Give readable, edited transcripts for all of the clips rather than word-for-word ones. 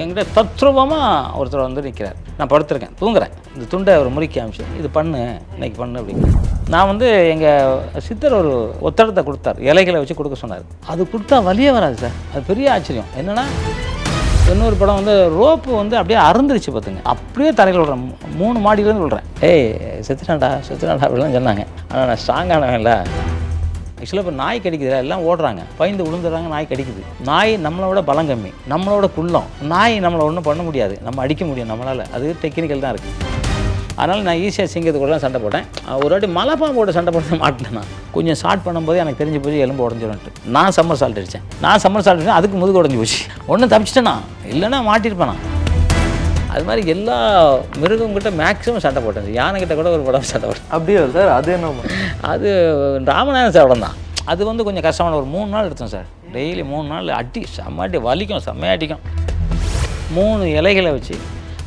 என்கிட்ட தத்ரூபமாக ஒருத்தர் வந்து நிற்கிறார். நான் படுத்துருக்கேன், தூங்குறேன். இந்த துண்டை ஒரு முறுக்கி அமைச்சு இது பண்ணு, இன்னைக்கு பண்ணு அப்படிங்க. நான் வந்து எங்கள் சித்தர் ஒரு ஒத்தடத்தை கொடுத்தார், இலைகளை வச்சு கொடுக்க சொன்னார். அது கொடுத்தா வலியே வராது சார். அது பெரிய ஆச்சரியம். என்னென்னா இன்னொரு படம் வந்து ரோப்பு வந்து அப்படியே அறுந்துருச்சு பார்த்துங்க. அப்படியே தரையில் விட்றேன், 3 மாடியிலேருந்து விட்றேன். ஏய் செத்துட்டாண்டா அப்படிலாம் சொன்னாங்க. ஆனால் நான் ஸ்ட்ராங்கானவன் இல்லை. ஆக்சுவலாக இப்போ நாய் கடிக்குது, எல்லாம் ஓடுறாங்க, பயந்து விழுந்துடுறாங்க. நாய் கடிக்குது. நாய் நம்மளோட பலம் கம்மி, நம்மளோட குள்ளம். நாய் நம்மளை ஒன்றும் பண்ண முடியாது, நம்ம அடிக்க முடியும் நம்மளால். அது டெக்னிக்கல் தான் இருக்குது. அதனால் நான் ஈஸியாக சிங்கத்துக்கூடலாம் சண்டை போட்டேன். ஒரு வாட்டி மலைப்பாம்போட சண்டை போட்டு மாட்டினேன். நான் கொஞ்சம் ஸ்டார்ட் பண்ணும்போது எனக்கு தெரிஞ்சு போய் எலும்பு உடஞ்சிடும்ட்டு நான் சம்மர் சால்ட் அடித்தேன். அதுக்கு முதுகு உடஞ்சி போச்சு. ஒன்றும் தப்பிச்சிட்டேனா, இல்லைன்னா மாட்டிருப்பேனா. அது மாதிரி எல்லா மிருகங்கிட்ட மேக்ஸிமம் சண்டை போட்டேன். யானைக்கிட்ட கூட ஒரு படம் சண்டை போட்டேன். அப்படியா சார்? அது என்ன? அது ராமநாதன் சாப்பிடம் தான். அது வந்து கொஞ்சம் கஷ்டமான ஒரு 3 நாள் எடுத்தோம் சார். டெய்லி 3 நாள் அடி செம்மாட்டி வலிக்கும், செம்மையாட்டிக்கும். 3 இலைகளை வச்சு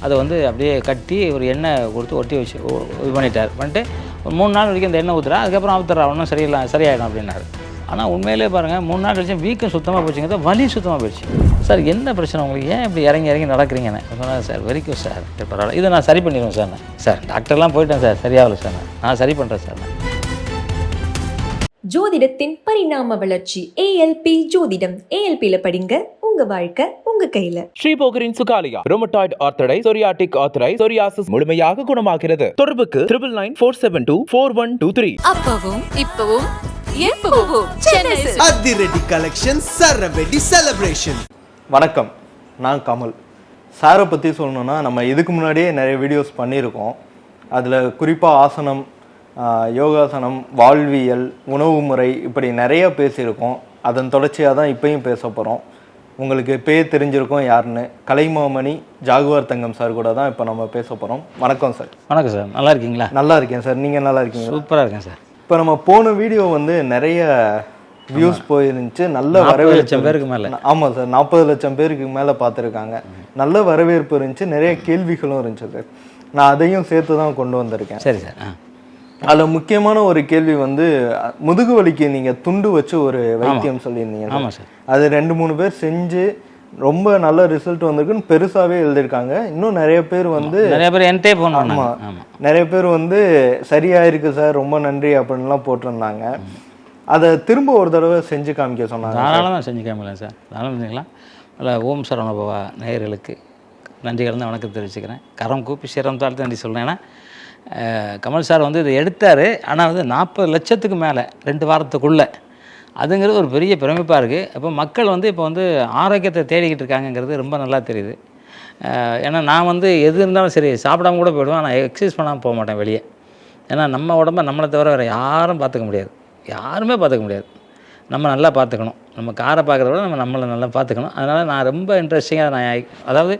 அதை வந்து அப்படியே கட்டி ஒரு எண்ணெய் கொடுத்து ஒட்டி வச்சு இது பண்ணிட்டு ஒரு 3 நாள் வரைக்கும் அந்த எண்ணெய் ஊற்றுறா. அதுக்கப்புறம் அவுத்துறா, ஒன்றும் சரியாயிடும் அப்படின்னாரு. ஆனால் உண்மையிலே பாருங்கள் 3 நாள் கழிச்சு வீக்கம் சுத்தமாக போச்சுங்க, வலி சுத்தமாக போயிடுச்சு. சார் என்ன பிரச்சனை உங்களுக்கு, ஏன் இப்படி இறங்கி நடக்கிறீங்கன்னு சொன்னார். சார் வெரிக்கும் சார், பரவாயில்ல, இதை நான் சரி பண்ணிடுவேன் சார். சார் டாக்டர்லாம் போயிட்டேன் சார், சரியாகல சார், நான் சரி பண்ணுறேன் சார். ஜோதிடத்தின் பரிணாம வளர்ச்சி ALP ஜோதிடம். ALPல படிங்க, உங்க வாழ்க்கை உங்க கையில. ஸ்ரீபோகரின் சுகாலியா ரோமட்டாய்டு ஆர்த்தரைட்டிஸ், சொரியாட்டிக் ஆர்த்தரைட்டிஸ், சொரியாசிஸ் முழுமையாக குணமாகிறது. தொடர்புக்கு 9994724123. அப்பவும் இப்பவும் எப்பவும் சென்னை அதிரடி கலெக்ஷன், சரவெடி செலிப்ரேஷன். வணக்கம், நான் கமல். சாரை பற்றி சொல்லணுன்னா, நம்ம இதுக்கு முன்னாடியே நிறைய வீடியோஸ் பண்ணியிருக்கோம். அதில் குறிப்பாக ஆசனம், யோகாசனம், வாழ்வியல், உணவு முறை, இப்படி நிறைய பேசியிருக்கோம். அதன் தொடர்ச்சியாக தான் இப்பயும் பேச போகிறோம். உங்களுக்கு பேர் தெரிஞ்சிருக்கோம் யாருன்னு. கலைமாமணி ஜாகுவார் தங்கம் சார் கூட தான் இப்போ நம்ம பேச போகிறோம். வணக்கம் சார். வணக்கம் சார், நல்லா இருக்கீங்களா? நல்லா இருக்கேன் சார், நீங்கள் நல்லா இருக்கீங்க? சூப்பராக இருக்கேன் சார். இப்போ நம்ம போன வீடியோ வந்து நிறைய வியூஸ் போயிருந்துச்சு, நல்ல வரவேற்பு. 40 லட்சம் பேருக்கு மேலே. ஆமாம் சார், 40 லட்சம் பேருக்கு மேலே பார்த்துருக்காங்க. நல்ல வரவேற்பு இருந்துச்சு, நிறைய கேள்விகளும் இருந்துச்சு சார். நான் அதையும் சேர்த்து தான் கொண்டு வந்திருக்கேன். சரி சார். அதில் முக்கியமான ஒரு கேள்வி வந்து, முதுகு வலிக்கு நீங்கள் துண்டு வச்சு ஒரு வைத்தியம் சொல்லியிருந்தீங்க. ஆமாம் சார். அது 2-3 பேர் செஞ்சு ரொம்ப நல்ல ரிசல்ட் வந்திருக்குன்னு பெருசாகவே எழுதியிருக்காங்க. இன்னும் நிறைய பேர் வந்து என்கிட்டே போனோம். ஆமாம், நிறைய பேர் வந்து சரியாயிருக்கு சார், ரொம்ப நன்றி அப்படின்லாம் போட்டிருந்தாங்க. அதை திரும்ப ஒரு தடவை செஞ்சு காமிக்க சொன்னாங்க. தாராளமாக செஞ்சு காமிக்கலாம் சார், தாராளம் செஞ்சுக்கலாம். இல்லை, ஓம் சரவணபவா நேயர்களுக்கு நன்றிகள் தான் வணக்கம் தெரிவிச்சுக்கிறேன். கரம் கூப்பி சிரம் தாழ்த்து நன்றி சொல்கிறேன். ஏன்னா கமல் சார் வந்து இதை எடுத்தார், ஆனால் வந்து 40 லட்சத்துக்கு மேலே 2 வாரத்துக்குள்ளே, அதுங்கிறது ஒரு பெரிய பிரமிப்பாக இருக்குது. அப்போ மக்கள் வந்து இப்போ வந்து ஆரோக்கியத்தை தேடிக்கிட்டு இருக்காங்கங்கிறது ரொம்ப நல்லா தெரியுது. ஏன்னா நான் வந்து எது இருந்தாலும் சரி சாப்பிடாம கூட போயிடுவேன், ஆனால் எக்ஸசைஸ் பண்ணாமல் போக மாட்டேன் வெளியே. ஏன்னா நம்ம உடம்ப நம்மளை தவிர வேறு யாரும் பார்த்துக்க முடியாது, யாருமே பார்த்துக்க முடியாது. நம்ம நல்லா பார்த்துக்கணும். நம்ம காரை பார்க்குறத விட நம்மளை நல்லா பார்த்துக்கணும். அதனால் நான் ரொம்ப இன்ட்ரெஸ்டிங்காக அதாவது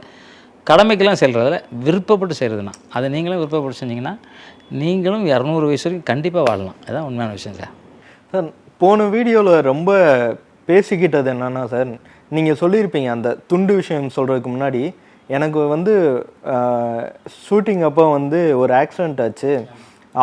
கடமைக்கெல்லாம் செய்கிறதில்ல, விருப்பப்பட்டு செய்கிறதுனா. அதை நீங்களும் விருப்பப்பட்டு செஞ்சிங்கன்னா நீங்களும் 200 வயசு வரைக்கும் கண்டிப்பாக வாழலாம். அதுதான் உண்மையான விஷயம் சார். சார், போன வீடியோவில் ரொம்ப பேசிக்கிட்டது என்னன்னா சார், நீங்கள் சொல்லியிருப்பீங்க அந்த துண்டு விஷயம் சொல்கிறதுக்கு முன்னாடி, எனக்கு வந்து ஷூட்டிங் அப்போ வந்து ஒரு ஆக்சிடெண்ட் ஆச்சு,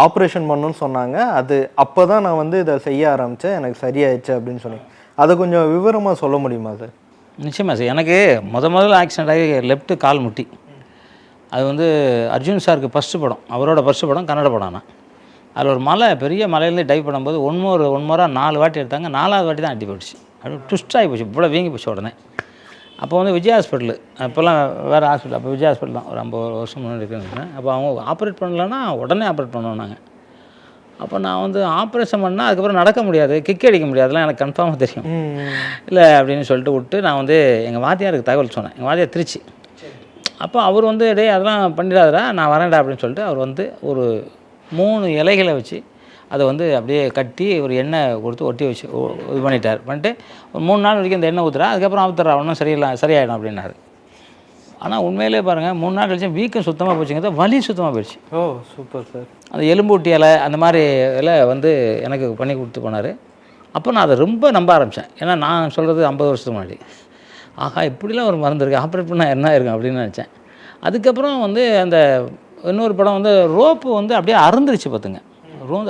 ஆப்ரேஷன் பண்ணணும்னு சொன்னாங்க. அது அப்போ தான் நான் வந்து இதை செய்ய ஆரம்பித்தேன், எனக்கு சரியாயிடுச்சு அப்படின்னு சொன்னீங்க. அதை கொஞ்சம் விவரமாக சொல்ல முடியுமா சார்? நிச்சயமாக சார். எனக்கு முதல்ல ஆக்சிடெண்ட் ஆகி லெஃப்ட்டு கால் முட்டி. அது வந்து அர்ஜுன் சாருக்கு ஃபஸ்ட்டு படம், அவரோட ஃபஸ்ட்டு படம் கன்னட படம். ஆனால் அதில் ஒரு மலை, பெரிய மலையிலேருந்து டைவ் பண்ணும்போது ஒன் மோராக 4 வாட்டி எடுத்தாங்க. 4ஆவது வாட்டி தான் அடி போயிடுச்சு. அப்படி ட்விஸ்ட் ஆகி போச்சு, இவ்வளோ வீங்கி போச்சு உடனே. அப்போ வந்து விஜய் ஹாஸ்பிட்டலு, அப்போல்லாம் வேறு ஹாஸ்பிட்டல், அப்போ விஜய் ஹாஸ்பிட்டல் தான், ஒரு 50 வருஷம் முன்னாடி இருக்குன்னு. அப்போ அவங்க ஆப்ரேட் பண்ணலன்னா உடனே ஆப்ரேட் பண்ணுவோம் நாங்கள். அப்போ நான் வந்து ஆப்ரேஷன் பண்ணால் அதுக்கப்புறம் நடக்க முடியாது, கிக் அடிக்க முடியாதுலாம் எனக்கு கன்ஃபார்மாக தெரியும். இல்லை அப்படின்னு சொல்லிட்டு விட்டு நான் வந்து எங்கள் வாத்தியாருக்கு தகவல் சொன்னேன். எங்கள் வாத்தியார் திருச்சி. அப்போ அவர் வந்து டேய் அதெல்லாம் பண்ணிடாதடா, நான் வரேன்டா அப்படின்னு சொல்லிட்டு அவர் வந்து ஒரு 3 இலைகளை வச்சு அதை வந்து அப்படியே கட்டி ஒரு எண்ணெய் கொடுத்து ஒட்டி வச்சு இது பண்ணிட்டு ஒரு 3 நாள் வரைக்கும் அந்த எண்ணெய் ஊற்றுறா. அதுக்கப்புறம் ஆத்துறா, ஒன்றும் சரியாயிடும் அப்படின்னாரு. ஆனால் உண்மையிலே பாருங்கள் 3 நாள் கழிச்சு வீக்கம் சுத்தமாக போச்சுங்க, வலி சுத்தமாக போயிடுச்சு. ஓ சூப்பர் சார். அந்த எலும்பூட்டி இலை அந்த மாதிரி இலை வந்து எனக்கு பண்ணி கொடுத்து போனார். அப்போ நான் அதை ரொம்ப நம்ப ஆரம்பித்தேன். ஏன்னா நான் சொல்கிறது 50 வருஷத்துக்கு முன்னாடி. ஆஹா, இப்படிலாம் ஒரு மருந்து இருக்குது, ஆப்ரேட் பண்ணால் என்ன இருக்கும் அப்படின்னு நினச்சேன். அதுக்கப்புறம் வந்து அந்த இன்னொரு படம் வந்து ரோப்பு வந்து அப்படியே அறுந்துருச்சு பார்த்துங்க.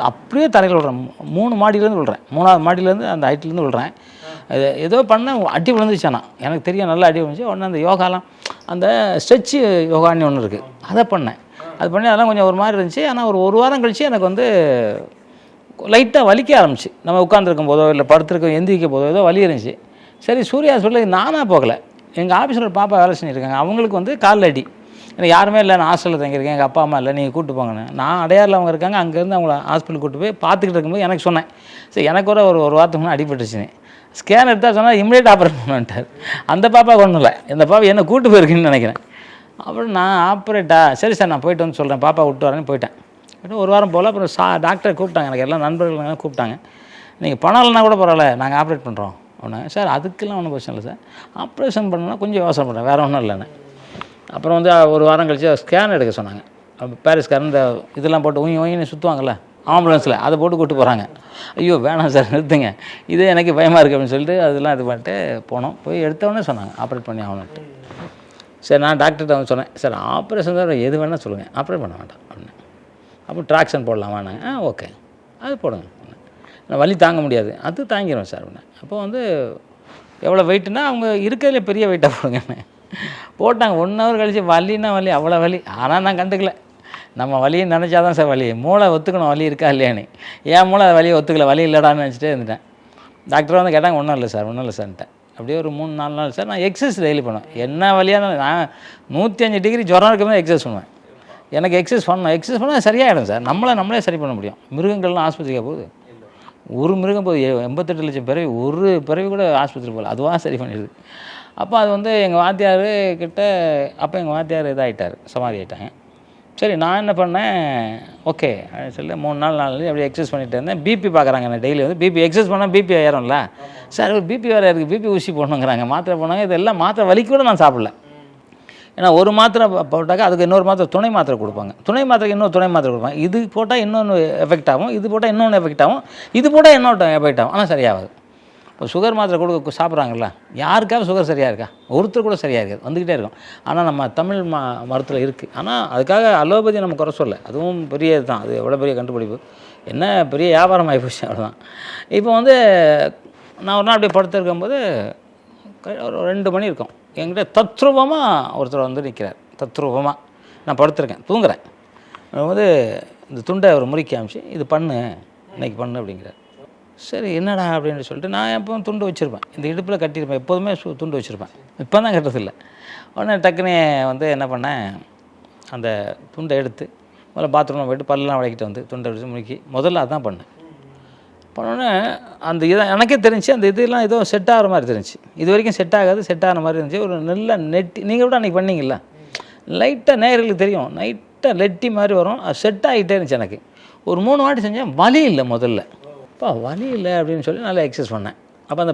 அப்படியே தரையில் விட்றேன், 3 மாடியிலேருந்து விட்றேன், 3ஆவது மாடியிலேருந்து அந்த ஹைட்லேருந்து விட்றேன். ஏதோ பண்ண அடி விழுந்துச்சு. ஆனால் எனக்கு தெரியும் நல்லா அடி விழுந்துச்சு. உடனே அந்த யோகாலாம் அந்த ஸ்ட்ரெச்சு யோகான்னு ஒன்று இருக்குது, அதை பண்ணேன். அது பண்ணி அதெல்லாம் கொஞ்சம் ஒரு மாதிரி இருந்துச்சு. ஆனால் ஒரு வாரம் கழித்து எனக்கு வந்து லைட்டாக வலிக்க ஆரம்பிச்சு. நம்ம உட்காந்துருக்கும் போதோ இல்லை படுத்துருக்க எந்திரிக்கும் போதோ ஏதோ வலி இருந்துச்சு. சரி சூர்யா ஹாஸ்பிட்டலுக்கு நானாக போகலை, எங்கள் ஆஃபீஸில் ஒரு பாப்பா வேலை செஞ்சுருக்காங்க, அவங்களுக்கு வந்து காலில் அடி. எனக்கு யாருமே இல்லை, நான் ஹாஸ்டலில் தங்கியிருக்கேன், எங்கள் அப்பா அம்மா இல்லை, நீங்கள் கூப்பிட்டு போங்கன்னு. நான் அடையாரில் அவங்க இருக்காங்க, அங்கேருந்து அவங்கள ஹாஸ்பிட்டலுக்கு கூப்பிட்டு போய் பார்த்துக்கிட்டு இருக்கும்போது எனக்கு சொன்னேன், சரி எனக்கு ஒரு வாரத்துக்கு முன்னாடி அடிபட்டுச்சுன்னு. ஸ்கேன் எடுத்தால் சொன்னால் இம்மிடியேட் ஆப்ரேட் பண்ணுவேன்ட்டார். அந்த பாப்பா ஒன்றும் இல்லை, இந்த பாப்பா என்ன கூப்பிட்டு போயிருக்குன்னு நினைக்கிறேன். அப்புறம் நான் ஆப்ரேட்டா, சரி சார் நான் போயிட்டு வந்து சொல்கிறேன், பாப்பா விட்டு வரேன்னு போயிட்டேன். ஒரு வாரம் போல் அப்புறம் டாக்டரை கூப்பிட்டாங்க, எனக்கு எல்லாம் நண்பர்கள் கூப்பிட்டாங்க. நீங்கள் பணம் இல்லைனா கூட பரவாயில்ல, நாங்கள் ஆப்ரேட் பண்ணுறோம் அப்படின்னாங்க. சார் அதுக்கெல்லாம் ஒன்றும் பிரச்சனை இல்லை சார், ஆப்ரேஷன் பண்ணணும்னா கொஞ்சம் யோசனை பண்ணுறேன், வேறு ஒன்றும் இல்லைன்னு. அப்புறம் வந்து ஒரு வாரம் கழிச்சு ஸ்கேன் எடுக்க சொன்னாங்க. பாரிஸ் ஸ்கேன் இந்த இதெல்லாம் போட்டு ஒயின்னு சுற்றுவாங்கள்ல ஆம்புலன்ஸில், அதை போட்டு கூப்பிட்டு போகிறாங்க. ஐயோ வேணாம் சார் நிறுத்துங்க, இதே எனக்கு பயமாக இருக்குது அப்படின்னு சொல்லிட்டு அதெல்லாம் இது பண்ணிட்டு போனோம். போய் எடுத்தவொடனே சொன்னாங்க ஆப்ரேட் பண்ணி ஆகணுன்ட்டு. சரி நான் டாக்டர்கிட்ட வந்து சொன்னேன், சார் ஆப்ரேஷன் தான் எது வேணால் சொல்லுங்கள், ஆப்ரேட் பண்ண வேண்டாம் அப்படின்னு. அப்போ ட்ராக்ஷன் போடலாம் வேணாங்க, ஓகே அது போடுங்க, நான் வலி தாங்க முடியாது அது தாங்கிடுவேன் சார் அப்படின்னு. அப்போ வந்து எவ்வளோ வெயிட்டுனா அவங்க இருக்கிறதுல பெரிய வெயிட்டாக போடுங்கன்னு போட்டாங்க. 1 ஹவர் கழிச்சு வலின்னா வலி, அவ்வளோ வலி. ஆனால் நான் கண்டுக்கல, நம்ம வலியை நினச்சாதான் சார் வலி, மூளை ஒத்துக்கணும் வலி இருக்கா இல்லையான்னு. என் மூளை வலியை ஒத்துக்கல, வலி இல்லைடான்னு நினச்சிட்டே இருந்துட்டேன். டாக்டர் வந்து கேட்டாங்க, ஒன்றும் இல்லை சார்ன்ட்டேன். அப்படியே ஒரு 3-4 நாள் சார் நான் எக்ஸசைஸ் டெய்லி பண்ணுவேன். என்ன வலியாக நான் 105 டிகிரி ஜுரம் இருக்கும்போது எக்ஸசைஸ் பண்ணுவேன். எனக்கு எக்ஸசைஸ் பண்ணால் சரியாயிடும் சார், நம்மளே சரி பண்ண முடியும். மிருகங்கள்லாம் ஆஸ்பத்திரிக்காக போகுது, ஒரு மிருகம் போகுது, 88 லட்சம் பிறவி, ஒரு பிறவி கூட ஆஸ்பத்திரி போகல, அதுவாக சரி பண்ணிடுது. அப்போ அது வந்து எங்கள் வாத்தியார் கிட்ட, அப்போ எங்கள் வாத்தியார் இதாகிட்டார், சமாதி ஆகிட்டாங்க. சரி நான் என்ன பண்ணேன், ஓகே அப்படின்னு சொல்லி 3 நாள் அப்படி எக்ஸசைஸ் பண்ணிகிட்டு இருந்தேன். பிபி பார்க்குறாங்க என்ன டெய்லி வந்து, பிபி எக்ஸசைஸ் பண்ணால் பிபி ஏறும்ல சார், பிபி வேறு இருக்குது, பிபி ஊசி போடணுங்கிறாங்க, மாத்திரை போனாங்க. இதெல்லாம் மாத்திரை வலிக்கு கூட நான் சாப்பிடல. ஏன்னா ஒரு மாத்திரை போட்டாக்கா அதுக்கு இன்னொரு மாத்திரை துணை மாத்திரை கொடுப்பாங்க, துணை மாத்திரைக்கு இன்னொரு துணை மாத்திரை கொடுப்பாங்க. இது போட்டால் இன்னொன்று எஃபெக்ட் ஆகும், இது போட்டால் இன்னொன்று எஃபெக்ட் ஆகும், இது போட்டால் இன்னொரு எஃபெக்ட் ஆகும், ஆனால் சரியாகாது. இப்போ சுகர் மாத்திரை சாப்பிட்றாங்கல்ல, யாருக்காவது சுகர் சரியாக இருக்கா? ஒருத்தர் கூட சரியாக இருக்காது, வந்துக்கிட்டே இருக்கும். ஆனால் நம்ம தமிழ் மருத்துவத்தில் இருக்குது. ஆனால் அதுக்காக அலோபதி நம்ம குறை சொல்ல, அதுவும் பெரிய இதுதான், அது எவ்வளோ பெரிய கண்டுபிடிப்பு, என்ன பெரிய வியாபாரம் ஆகிப்போச்சு, அவ்வளோதான். இப்போ வந்து நான் ஒரு நாள் அப்படியே படுத்துருக்கும்போது ஒரு 2 மணி இருக்கும், என்கிட்ட தத்ரூபமாக ஒருத்தர் வந்து நிற்கிறார். தத்ரூபமாக நான் படுத்துருக்கேன், தூங்குறேன். வந்து இந்த துண்டை அவர் முறுக்கி காமிச்சு, இது பண்ணு இன்றைக்கி பண்ணு அப்படிங்கிறார். சரி என்னடா அப்படின்னு சொல்லிட்டு நான் எப்போவும் துண்டு வச்சுருப்பேன், இந்த இடுப்பில் கட்டியிருப்பேன், எப்போதுமே துண்டு வச்சுருப்பேன், இப்போ தான் கட்டுறதில்லை. உடனே டக்குனே வந்து என்ன பண்ணேன், அந்த துண்டை எடுத்து முதல்ல பாத்ரூமில் போய்ட்டு பல்லெலாம் விளக்கிட்டு வந்து துண்டை எடுத்து முறுக்கி முதல்ல அதான் பண்ணேன். பண்ணோன்னே அந்த இதை எனக்கே தெரிஞ்சு, அந்த இதெல்லாம் ஏதோ செட் ஆகிற மாதிரி தெரிஞ்சு. இது வரைக்கும் செட் ஆகாது, செட் ஆகிற மாதிரி இருந்துச்சு. ஒரு நல்ல நெட்டி, நீங்கள் கூட அன்றைக்கி பண்ணிங்களா, லைட்டாக நேர்களுக்கு தெரியும், லைட்டாக லெட்டி மாதிரி வரும், அது செட் ஆகிட்டே இருந்துச்சு. எனக்கு ஒரு 3 வாட்டி செஞ்சேன், வலி இல்லை. முதல்ல வலி இல்லை அப்படின்னு சொல்லி நல்லா எக்ஸசைஸ் பண்ணேன். அப்போ அந்த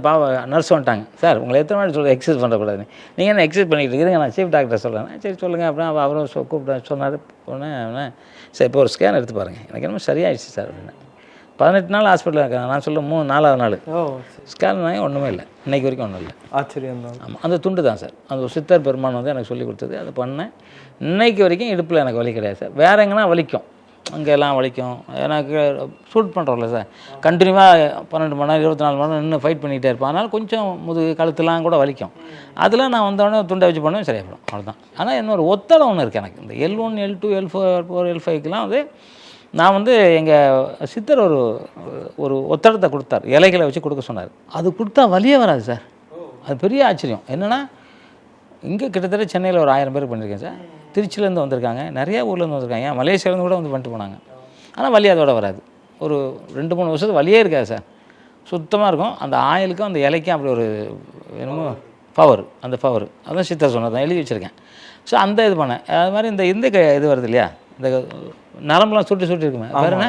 நர்ஸ் வந்துட்டாங்க, சார் உங்களை எத்தனை வாட்டி சொல்ல எக்ஸசைஸ் பண்ணுறக்கூடாதுன்னு, நீங்கள் என்ன எக்ஸசைஸ் பண்ணிக்கிட்டு இருக்கிறீங்க, நான் சீஃப் டாக்டர் சொல்கிறேன். சரி சொல்லுங்கள் அப்படின்னா அவரும் கூப்பிட்டு சொன்னார். போனேன், சரி இப்போ ஒரு ஸ்கேன் எடுத்து பாருங்கள், எனக்கு என்னமோ சரியாயிடுச்சு சார் அப்படின்னு. 18 நாள் ஹாஸ்பிட்டலில் இருக்காங்க, நான் சொல்ல 4ஆவது நாள் ஸ்கேன் ஒன்றுமே இல்லை, இன்றைக்கி வரைக்கும் ஒன்றும் இல்லை. ஆச்சரியம் தான். ஆமாம், அந்த துண்டு தான் சார், அந்த ஒரு சித்தர் பெருமான் வந்து எனக்கு சொல்லி கொடுத்தது, அதை பண்ணேன். இன்றைக்கி வரைக்கும் இடுப்பில் எனக்கு வலி கிடையாது சார். வேறு எங்கன்னா வலிக்கும், அங்கெல்லாம் வலிக்கும். எனக்கு ஷூட் பண்ணுறோம்ல சார், கண்டினியூவாக 12 மணி நேரம் 24 மணி நேரம் நின்று ஃபைட் பண்ணிகிட்டே இருப்பேன். அதனால் கொஞ்சம் முதுகு கழுத்துலாம் கூட வலிக்கும். அதெல்லாம் நான் வந்தோடனே துண்டை வச்சு பண்ணுவேன், சரியாகிடும், அவ்வளோதான். ஆனால் இன்னொரு ஒத்தடம் ஒன்று இருக்குது எனக்கு, இந்த L1 L2 L4 L5க்கெலாம் வந்து நான் வந்து எங்கள் சித்தர் ஒரு ஒத்தடத்தை கொடுத்தார், இலைகளை வச்சு கொடுக்க சொன்னார். அது கொடுத்தா வலியே வராது சார். அது பெரிய ஆச்சரியம். என்னென்னா இங்கே கிட்டத்தட்ட சென்னையில் ஒரு 1000 பேர் பண்ணியிருக்கேன் சார், திருச்சியிலேருந்து வந்திருக்காங்க, நிறையா ஊர்லேருந்து வந்திருக்காங்க, மலேசியாவிலேருந்து கூட வந்து பண்ணிட்டு போனாங்க. ஆனால் வலி அதோட வராது. ஒரு 2-3 வருஷத்துக்கு வலியே இருக்காது சார், சுத்தமாக இருக்கும். அந்த ஆயிலுக்கும் அந்த இலைக்கும் அப்படி ஒரு என்னமோ பவர், அந்த பவர் அதான் சித்தர் சொன்னது, தான் எழுதி வச்சுருக்கேன். ஸோ அந்த இது பண்ணேன். அது மாதிரி இந்த இது வருது இல்லையா, இந்த நரம்புலாம் சுட்டி இருக்குமே, வேறு என்ன,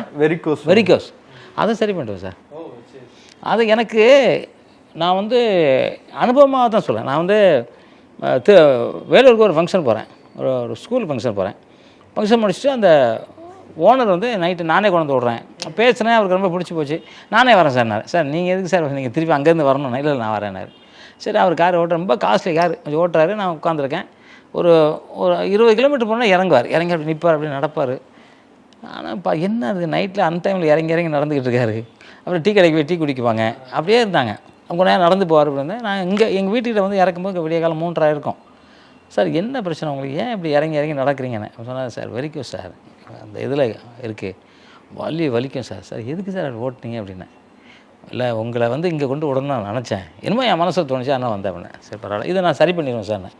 வெரிகோஸ், அதை சரி பண்ணுவேன் சார். அது எனக்கு நான் வந்து அனுபவமாக தான் சொல்கிறேன். நான் வந்து வேலூருக்கு ஒரு ஃபங்க்ஷன் போகிறேன், ஒரு ஸ்கூல் ஃபங்க்ஷன் போகிறேன். ஃபங்க்ஷன் முடிச்சுட்டு அந்த ஓனர் வந்து நைட்டு நானே கொண்டு விட்றேன், பேசினேன், அவருக்கு ரொம்ப பிடிச்சி போச்சு. நானே வரேன் சார். சார் நீங்கள் எதுக்கு சார் நீங்கள் திருப்பி அங்கேருந்து வரணும்? இல்லை நான் வரேன்னாரு. சரி அவர் கார் ஓட்டுற, ரொம்ப காஸ்ட்லி கார், கொஞ்சம் ஓட்டுறாரு. நான் உட்காந்துருக்கேன். ஒரு 20 கிலோமீட்டர் போனால் இறங்கி அப்படி நிற்பார், அப்படி நடப்பார். ஆனால் என்ன அது நைட்டில் அந்த டைமில் இறங்கி நடந்துக்கிட்டு இருக்காரு. அப்புறம் டீ கடைக்கு போய் டீ குடிக்குவாங்க, அப்படியே இருந்தாங்க. அவங்க நேரம் நடந்து போவார். அப்படி இருந்தேன் நான். எங்கள் வீட்டுக்கிட்ட வந்து இறக்கும்போது விடிய காலம் 3:30 இருக்கும். சார் என்ன பிரச்சனை உங்களுக்கு, ஏன் இப்படி இறங்கி இறங்கி நடக்கிறீங்கன்னு சொன்னார். சார் வலிக்கும் சார், அந்த இதில் இருக்குது, வலிக்கும் சார். சார் எதுக்கு சார் அப்படி ஓட்டினீங்க அப்படின்னேன். இல்லை உங்களை வந்து இங்கே கொண்டு விடணும்னு நான் நினச்சேன், என்னமோ என் மனசில் தோணுச்சு, ஆனால் வந்தேன் அப்படின்னேன். சரி பரவாயில்ல, இதை நான் சரி பண்ணிடுவேன் சார்.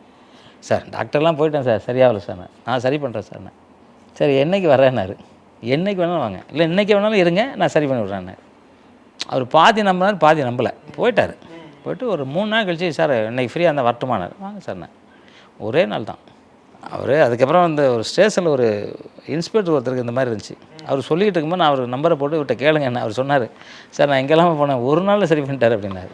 சார் டாக்டர்லாம் போயிட்டேன் சார், சரியாகல சார், நான் சரி பண்ணுறேன் சார். சரி என்றைக்கு வரேன்னாரு. என்றைக்கு வேணாலும் வாங்க, இல்லை இன்றைக்கி வேணாலும் இருங்க, நான் சரி பண்ணி விட்றேன்னு. அவர் பாதி நம்பினார், பாதி நம்பலை, போயிட்டார். போய்ட்டு ஒரு 3 நாள் கழிச்சு, சார் இன்றைக்கி ஃப்ரீயாக இருந்தால் வரட்டுமானார். வாங்க சார். ஒரே நாள் தான் அவர். அதுக்கப்புறம் வந்து ஒரு ஸ்டேஷனில் ஒரு இன்ஸ்பெக்டர் ஒருத்தருக்கு இந்த மாதிரி இருந்துச்சு. அவர் சொல்லிக்கிட்டு இருக்கும்போது நான் அவர் நம்பரை போட்டு விட்ட கேளுங்க என்ன. அவர் சொன்னார், சார் நான் எங்கெல்லாமல் போனேன், ஒரு நாளில் சரி பண்ணிட்டார் அப்படின்னாரு.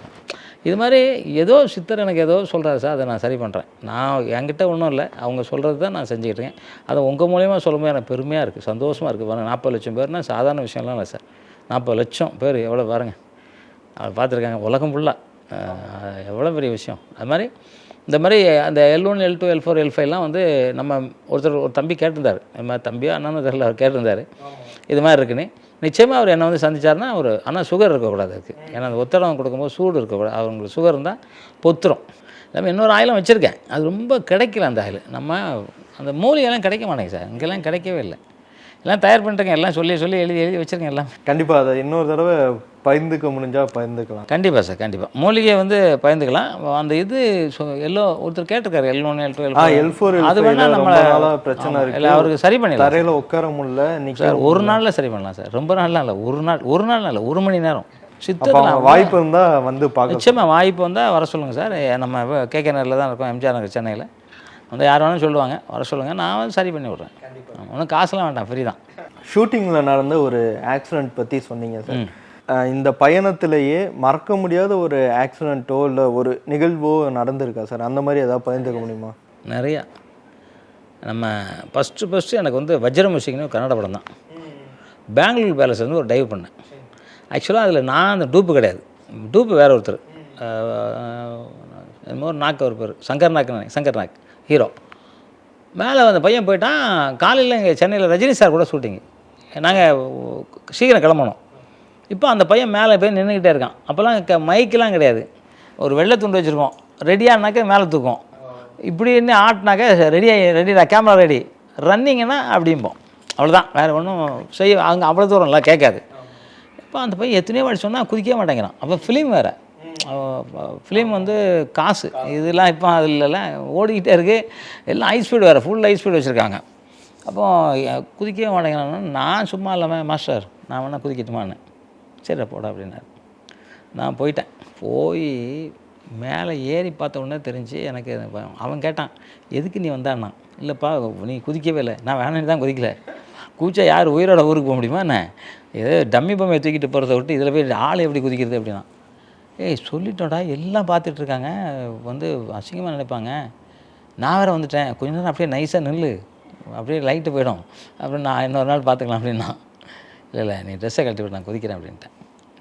இது மாதிரி ஏதோ சித்தர் எனக்கு ஏதோ சொல்கிறாரு சார், அதை நான் சரி பண்ணுறேன். நான் என்கிட்ட ஒன்றும் இல்லை, அவங்க சொல்கிறது தான் நான் செஞ்சுக்கிட்டு இருக்கேன். அதை உங்கள் மூலியமாக சொல்லும்போது எனக்கு பெருமையாக இருக்குது, சந்தோஷமாக இருக்குது. பாருங்கள் 40 லட்சம் பேர்னா சாதாரண விஷயம்லாம் இல்லை சார். 40 லட்சம் பேர் எவ்வளோ பாருங்கள், அவர் பார்த்துருக்காங்க உலகம் ஃபுல்லாக, எவ்வளோ பெரிய விஷயம். அது மாதிரி இந்த மாதிரி அந்த L1 L2 L4 L5லாம் வந்து நம்ம ஒரு தம்பி கேட்டிருந்தார், இது மாதிரி தம்பியோ அண்ணனும் தெரியல, அவர் கேட்டிருந்தார் இது மாதிரி இருக்குன்னு. நிச்சயமாக அவர் என்னை வந்து சந்திச்சார்னா, அவர் ஆனால் சுகர் இருக்கக்கூடாது அதுக்கு, ஏன்னா அந்த ஒத்தடம் கொடுக்கும்போது சூடு இருக்கக்கூடாது. அவங்களுக்கு சுகர் இருந்தால் பொத்துரும். நம்ம இன்னொரு ஆயிலும் வச்சுருக்கேன், அது ரொம்ப கிடைக்கல அந்த ஆயில். நம்ம அந்த மூலிகைலாம் கிடைக்க மாட்டேங்க சார், இங்கெல்லாம் கிடைக்கவே இல்லை. எல்லாம் தயார் பண்ணிட்டுருக்கேன், எல்லாம் சொல்லி எழுதி வச்சுருக்கேன் எல்லாம். கண்டிப்பாக அதை இன்னொரு தடவை பகிர்ந்துக்க முடிஞ்சால் பகிர்ந்துக்கலாம். கண்டிப்பாக சார், கண்டிப்பாக மூலிகை வந்து பகிர்ந்துக்கலாம். அந்த இது எல்லோ ஒருத்தர் கேட்டிருக்காரு, L1 L2 L4 அது வேணால் நம்ம பிரச்சனை இல்லை, அவருக்கு சரி பண்ணிடலாம். தரையில் உட்கார முடியல சார், ஒரு நாளில் சரி பண்ணலாம் சார், ரொம்ப நாள்லாம் இல்லை, ஒரு நாள் இல்லை, 1 மணி நேரம். சித்தத்தில் வாய்ப்பு இருந்தால் வந்து பார்க்க, நிச்சயமாக வாய்ப்பு வந்தால் வர சொல்லுங்கள் சார். நம்ம KK நகரில் தான் இருக்கோம், MGR நகர் சென்னையில். வந்து யார் வேணாலும் சொல்லுவாங்க, வர சொல்லுங்கள், நான் வந்து சரி பண்ணி விட்றேன். ஒன்றும் காசுலாம் வேண்டாம், ஃப்ரீ தான். ஷூட்டிங்கில் நடந்த ஒரு ஆக்சிடெண்ட் பற்றி சொன்னீங்க சார். இந்த பயணத்திலேயே மறக்க முடியாத ஒரு ஆக்சிடெண்ட்டோ இல்லை ஒரு நிகழ்வோ நடந்திருக்கா சார்? அந்த மாதிரி ஏதாவது பகிர்ந்துக்க முடியுமா? நிறையா. நம்ம ஃபஸ்ட்டு எனக்கு வந்து வஜ்ரமுஷிக்னு கன்னட படம் தான். பெங்களூர் பேலஸ் வந்து ஒரு டைவ் பண்ணேன். ஆக்சுவலாக அதில் நான் அந்த டூப்பு கிடையாது, டூப்பு வேற ஒருத்தர், என்னமோ ஒரு நாக்கு, ஒரு பேர் சங்கர் நாக் ஹீரோ. மேலே அந்த பையன் போயிட்டான். காலையில் இங்கே சென்னையில் ரஜினி சார் கூட ஷூட்டிங்கு, நாங்கள் சீக்கிரம் கிளம்பணும். இப்போ அந்த பையன் மேலே போய் நின்றுக்கிட்டே இருக்கான். அப்போல்லாம் மைக்கெலாம் கிடையாது, ஒரு வெள்ளை துண்டு வச்சுருக்கோம், ரெடியானாக்கா மேலே தூக்கும், இப்படி என்ன ஆட்டினாக்கா ரெடிடா கேமரா ரெடி, ரன்னிங்கன்னா அப்படிம்போம், அவ்வளோதான், வேறு ஒன்றும் செய்ய அங்கே அவ்வளோ தூரம்லாம் கேட்காது. இப்போ அந்த பையன் எத்தனையோ வாட்டி சொன்னால் குதிக்கவே மாட்டேங்கிறான். அப்போ ஃபிலிம் வேறு, ஃபிலிம் வந்து காசு, இதெல்லாம் இப்போ அதிலலாம் ஓடிக்கிட்டே இருக்குது, எல்லாம் ஹை ஸ்பீடு வேறு, ஃபுல் ஹை ஸ்பீடு வச்சுருக்காங்க. அப்போது குதிக்கவே மாட்டேங்கிறான்னு நான் சும்மா இல்லாமல், மாஸ்டர் நான் வேணால் குதிக்கட்டுமான்னு. சரி போடா அப்படின்னாரு. நான் போயிட்டேன். போய் மேலே ஏறி பார்த்த உடனே தெரிஞ்சு எனக்கு. அவன் கேட்டான், எதுக்கு நீ வந்தான்னா? இல்லைப்பா நீ குதிக்கவே இல்லை. நான் வேணான்னு தான் குதிக்கல, கூச்சா யார் உயிரோட ஊருக்கு போக முடியுமா என்ன? ஏதோ டம்மி பொம்மையை தூக்கிட்டு போகிறத விட்டு இதில் போய் ஆள் எப்படி குதிக்கிறது அப்படின்னா. ஏய் சொல்லிட்டோடா, எல்லாம் பார்த்துட்ருக்காங்க, வந்து அசிங்கமாக நினைப்பாங்க, நான் வேறு வந்துட்டேன், கொஞ்ச நேரம் அப்படியே நைஸாக நில்லு, அப்படியே லைட்டு போயிடும், அப்புறம் நான் இன்னொரு நாள் பார்த்துக்கலாம் அப்படின்னா. இல்லை நீ ட்ரெஸ்ஸை கழட்டி விட்டு நான் குதிக்கிறேன் அப்படின்ட்டேன்.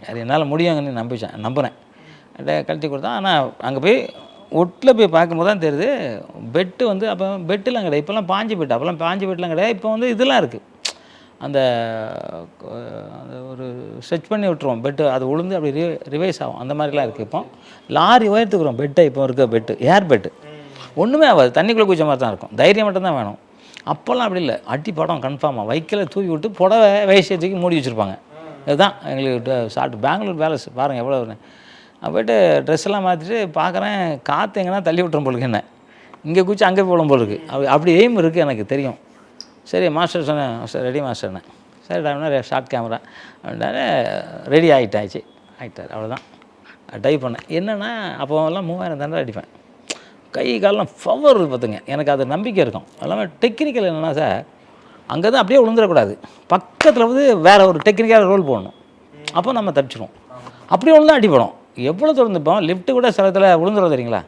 அது என்னால் முடியுங்கன்னு நம்புகிறேன். கழட்டி கொடுத்தா. ஆனால் அங்கே போய் ஒட்டில் போய் பார்க்கும்போது தான் தெரியுது, பெட்டு வந்து அப்போ பெட்டுலாம் கிடையாது, இப்போல்லாம் பாஞ்சு பெட்டு, அப்போல்லாம் பாஞ்சு பெட்டுலாம் கிடையாது. இப்போ வந்து இதெல்லாம் இருக்குது, அந்த ஒரு ஸ்ட்ரெச் பண்ணி விட்டுருவோம் பெட்டு, அது உளுந்து அப்படி ரிவைஸ் ஆகும், அந்த மாதிரிலாம் இருக்குது. இப்போ லாரி உயர்த்துக்கிறோம் பெட்டை, இப்போ இருக்க பெட்டு ஏர் பெட்டு ஒன்றுமே ஆகாது, தண்ணிக்குள்ளே குச்ச மாதிரி தான் இருக்கும், தைரியம் மட்டும்தான் வேணும். அப்போல்லாம் அப்படி இல்லை, அடி படம் கன்ஃபார்மாக வைக்கல தூக்கி விட்டு புடவை வயசை தூக்கி மூடி வச்சுருப்பாங்க. இதுதான் எங்களுக்கு ஷார்ட். பெங்களூர் பேலஸ் பாருங்கள் எவ்வளோ. போய்ட்டு ட்ரெஸ்ஸெல்லாம் மாற்றிட்டு பார்க்குறேன், காற்று எங்கன்னா தள்ளி விட்டுரும் போலுக்கு, என்ன இங்கே குச்சி அங்கே போடும் போல் இருக்குது, அப்படி எய்ம் இருக்குது எனக்கு தெரியும். சரி மாஸ்டர் சொன்னேன், சார் ரெடி மாஸ்டர்னே. சரி டைம்னா ஷார்ட் கேமரா அப்படின்னாரு, ரெடி ஆகிட்டார் அவ்வளோதான். டைவ் பண்ணேன். என்னென்னா அப்போல்லாம் 3000 தண்டை அடிப்பேன், கை காலெலாம் பவர் பார்த்துங்க, எனக்கு அது நம்பிக்கை இருக்கும். எல்லாமே டெக்னிக்கல் என்னென்னா சார், அங்கே தான் அப்படியே விழுந்துடக்கூடாது, பக்கத்தில் வந்து வேறு ஒரு டெக்னிக்கலாக ரோல் போடணும், அப்போ நம்ம தப்பிச்சிடுவோம். அப்படியே விழுந்தா அடிப்படும். எவ்வளோ திறந்துப்போம், லிஃப்ட்டு கூட சில இடத்துல விழுந்துடும் தெரியுங்களா.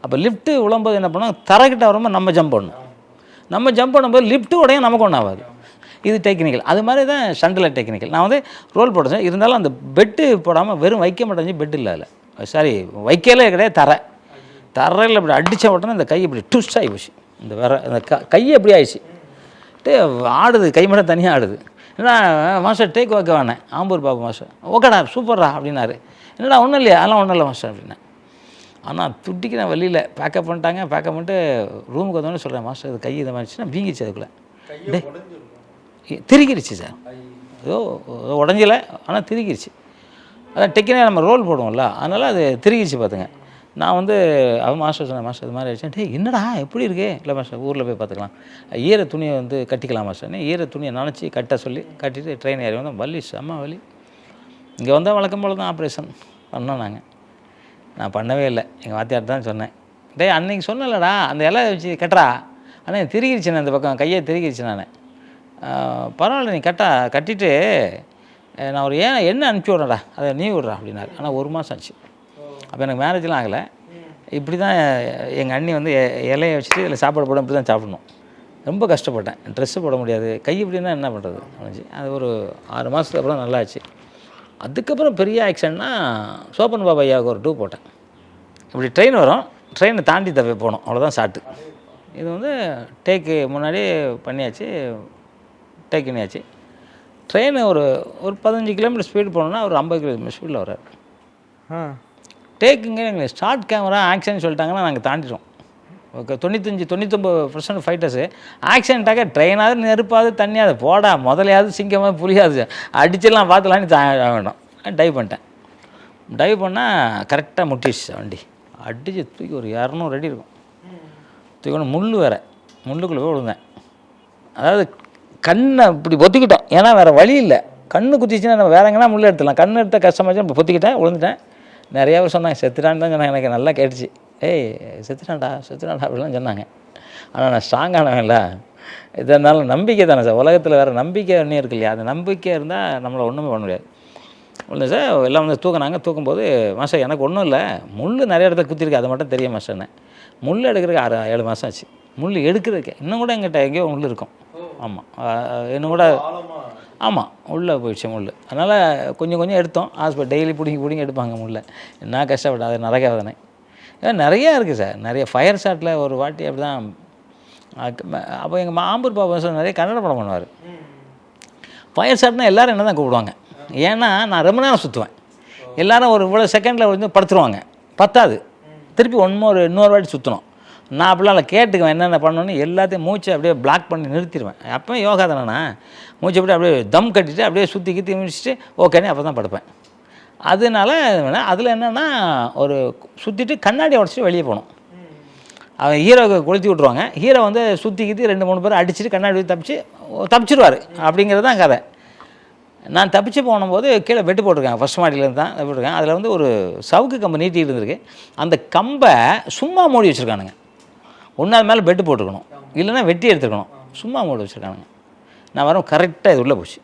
அப்போ லிஃப்ட்டு விழும்போது என்ன பண்ணோம், தரைக்கிட்ட வரும்போது நம்ம ஜம்ப் பண்ணணும், நம்ம ஜம்ப் பண்ணும்போது லிஃப்ட்டு உடையும் நமக்கு ஒன்றும் ஆகாது. இது டெக்னிக்கல். அது மாதிரி தான் ஸ்டண்டில் டெக்னிக்கல். நான் வந்து ரோல் போட்டேன், இருந்தாலும் அந்த பெட்டு போடாமல் வெறும் வைக்க மாட்டேன், பெட்டு இல்லை அதில், சாரி வைக்கலே கிடையாது, தரையில் இப்படி அடித்த உடனே இந்த கை இப்படி ட்விஸ்ட் ஆகி போச்சு, இந்த இந்த கையை எப்படி ஆயிடுச்சு, ஆடுது, கை மட்டும் தனியாக ஆடுது. என்னடா மாஸ்டர் டேக் வைக்க வேணேன், ஆம்பூர் பாபு மாஸ்டர், ஓகேடா சூப்பர்ரா அப்படின்னாரு. என்னடா ஒன்றும் இல்லையா, அதெல்லாம் ஒன்றும் இல்லை மாஸ்டர் அப்படின்னா. ஆனால் துட்டிக்கிறேன் வழியில் பேக்கப் பண்ணிட்டாங்க. பேக்கப் பண்ணிட்டு ரூமுக்கு வந்தோடனே சொல்கிறேன், மாஸ்டர் இது கை இதை மாதிரிச்சுன்னா வீங்கிடுச்சு. அதுக்குள்ளே திருக்கிடுச்சு சார். ஏதோ உடஞ்சல, ஆனால் திருக்கிடுச்சு. அதான் டெக்கினாக நம்ம ரோல் போடுவோம்ல, அதனால் அது திருக்கிடுச்சு பார்த்துங்க. நான் வந்து அவன் மாஸ்டர் சொன்னேன், மாஸ்டர் இது மாதிரி ஆயிடுச்சு. டே என்னடா எப்படி இருக்கு? இல்லை மாஸ்டர் ஊரில் போய் பார்த்துக்கலாம், ஈர துணியை வந்து கட்டிக்கலாம் மாஸ்டர்னு ஈர துணியை நினச்சி கட்ட சொல்லி கட்டிட்டு ட்ரெயின் ஏறி வந்தோம். வலி செம்ம வலி. இங்கே வந்தால் வழக்கம் போல் தான் ஆப்ரேஷன் பண்ணோம். நான் பண்ணவே இல்லை. எங்கள் வாத்தியார் தான் சொன்னேன், டே அன்றைக்கி சொன்னலடா அந்த இலை வச்சு கட்டுறா, ஆனால் திருகிடுச்சு. நான் இந்த பக்கம் கையை திருகிடுச்சு. நான் பரவாயில்ல நீ கட்டிட்டு நான் ஒரு எண்ணெய் அனுப்பிச்சி விட்றேன்டா, அதை நீ விட்றா அப்படின்னாரு. ஆனால் 1 மாதம் ஆச்சு. அப்போ எனக்கு மேரேஜ்லாம் ஆகலை. இப்படி தான் எங்கள் அண்ணி வந்து இலையை வச்சுட்டு இதில் சாப்பாடு போட இப்படி தான் சாப்பிடணும். ரொம்ப கஷ்டப்பட்டேன். ட்ரெஸ்ஸு போட முடியாது, கை இப்படின்னா என்ன பண்ணுறது அப்படிச்சு. அது ஒரு 6 மாதத்துக்கு அப்புறம் நல்லாச்சு. அதுக்கப்புறம் பெரிய ஆக்சிடென்ட்னா சோப்பன் பாபா ஐயாவுக்கு ஒரு 2 போட்டேன். இப்படி ட்ரெயின் வரும், ட்ரெயினை தாண்டி போகணும், அவ்வளோதான் ஷார்ட்டு. இது வந்து டேக்கு முன்னாடி பண்ணியாச்சு, டேக் பண்ணியாச்சு. ட்ரெயின் ஒரு 15 கிலோமீட்டர் ஸ்பீடு போனோன்னா ஒரு 50 கிலோமீட்டர் ஸ்பீடில் வர்றாரு. டேக்குங்க எங்களுக்கு ஸ்டார்ட் கேமரா ஆக்சிடென்ட் சொல்லிட்டாங்கன்னா நாங்கள் தாண்டிட்டோம். ஓகே, 99% ஃபைட்டர்ஸு ஆக்சிடென்ட்டாக ட்ரெயினாவது நெருப்பாவது தண்ணியாவது போடா, முதலையாவது சிங்கமாக புரியாது அடிச்செல்லாம் பார்த்துலான்னு வேண்டாம். டைவ் பண்ணிட்டேன். டைவ் பண்ணால் கரெக்டாக முட்டிச்சு வண்டி. அடித்து தூக்கி ஒரு 200 அடி இருக்கும். தூக்கணும் முள் வேறு, முள்ளுக்குள்ளே போய் விழுந்தேன். அதாவது கண்ணை இப்படி பொத்திக்கிட்டோம், ஏன்னா வேறு வழி இல்லை. கண்ணு குத்திச்சுன்னா நம்ம வேறு எங்கன்னா முள் எடுத்துடலாம். கண்ணு எடுத்த கஷ்டமாச்சு, இப்போ பொத்திக்கிட்டேன், விழுந்துட்டேன். நிறையா பேர் சொன்னாங்க செத்துட்டான்னு தான் சொன்னாங்க. எனக்கு நல்லா கேட்டுச்சு, ஏய் செத்துட்டான்டா அப்படிலாம் சொன்னாங்க. ஆனால் நான் ஸ்ட்ராங்கானவன் இல்லை. இதனால நம்பிக்கை தானே சார், உலகத்தில் வேறு நம்பிக்கை ஒன்றும் இருக்கு இல்லையா? அந்த நம்பிக்கை இருந்தால் நம்மளை ஒன்றுமே பண்ண முடியாது. ஒன்று சார் எல்லாம் வந்து தூக்குனாங்க. தூக்கும்போது மாஸ்டர் எனக்கு ஒன்றும் இல்லை, முள் நிறைய இடத்துல குத்திருக்கு, அது மட்டும் தெரியும் மாஸ்டர்னே. முள் எடுக்கிறதுக்கு 6-7 மாதம் ஆச்சு. முள் எடுக்கிறதுக்கு இன்னும் கூட எங்கிட்ட எங்கேயோ முள் இருக்கும். ஆமாம், இன்னும் கூட ஆமாம் உள்ளே போயிடுச்சு முள். அதனால் கொஞ்சம் எடுத்தோம். ஹாஸ்பிட்டல் டெய்லி பிடிங்கி எடுப்பாங்க முள்ளை. என்ன கஷ்டப்பட்டேன், அது நரகாதனை. நிறையா இருக்குது சார். நிறைய ஃபயர் ஷாட்டில் ஒரு வாட்டி அப்படி தான். அப்போ எங்கள் ஆம்பூர் பாபா சார் நிறைய கன்னட படம் பண்ணுவார். ஃபயர் ஷாட்னால் எல்லோரும் என்ன தான் கூப்பிடுவாங்க. ஏன்னா நான் ரொம்ப நேரம் சுற்றுவேன். எல்லோரும் ஒரு இவ்வளோ செகண்டில் வந்து படுத்துருவாங்க, பத்தாது, திருப்பி இன்னொரு வாட்டி சுற்றணும். நான் அப்படிலாம் இல்லை, கேட்டுக்குவேன் என்னென்ன பண்ணணுன்னு. எல்லாத்தையும் மூச்சை அப்படியே பிளாக் பண்ணி நிறுத்திடுவேன். அப்போ யோகா தானேண்ணா, மூச்சை அப்படியே தம் கட்டிட்டு அப்படியே சுற்றி கிற்றி முடிச்சுட்டு ஓகேன்னு அப்போ தான் படுப்பேன். அதனால அதில் என்னென்னா ஒரு சுற்றிட்டு கண்ணாடி உடச்சிட்டு வெளியே போகணும். அவன் ஹீரோவை கொளுத்தி விட்ருவாங்க. ஹீரோ வந்து சுற்றி கிற்றி 2-3 பேர் அடிச்சுட்டு கண்ணாடி தப்பிச்சிருவார். அப்படிங்கிறது தான் கதை. நான் தப்பிச்சு போகும்போது கீழே பெட்டு போட்டிருக்கேன், ஃபஸ்ட் மாடியிலேருந்து தான் போட்டிருக்கேன். அதில் வந்து ஒரு சவுக்கு கம்பு நீட்டிகிட்டு இருந்திருக்கு. அந்த கம்பை சும்மா மூடி வச்சுருக்கானுங்க. ஒன்றாவது மேலே பெட்டு போட்டுருக்கணும், இல்லைன்னா வெட்டி எடுத்துக்கணும். சும்மா மூடி வச்சுருக்கானுங்க. நான் வரும் கரெக்டாக இது உள்ளே போச்சு